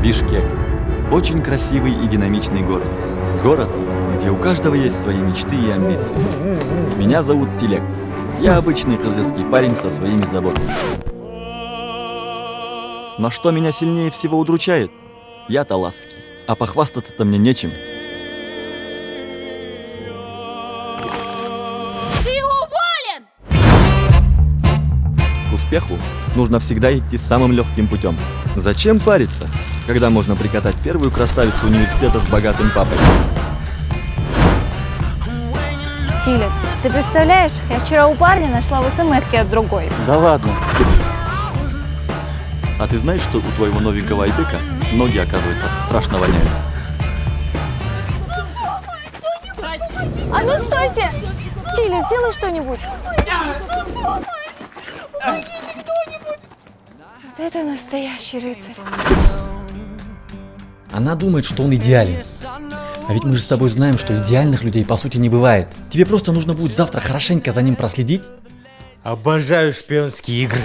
Бишкек. Очень красивый и динамичный город. Город, где у каждого есть свои мечты и амбиции. Меня зовут Тилек. Я обычный кыргызский парень со своими заботами. Но что меня сильнее всего удручает? Я таласский, а похвастаться-то мне нечем. К успеху нужно всегда идти самым легким путем. Зачем париться, когда можно прикатать первую красавицу университета с богатым папой? Филипп, ты представляешь, я вчера у парня нашла в смс-ке от другой. Да ладно. А ты знаешь, что у твоего новенького айбека ноги, оказывается, страшно воняют? А ну стойте! Филипп, сделай что-нибудь. Вот это настоящий рыцарь. Она думает, что он идеален. А ведь мы же с тобой знаем, что идеальных людей по сути не бывает. Тебе просто нужно будет завтра хорошенько за ним проследить. Обожаю шпионские игры.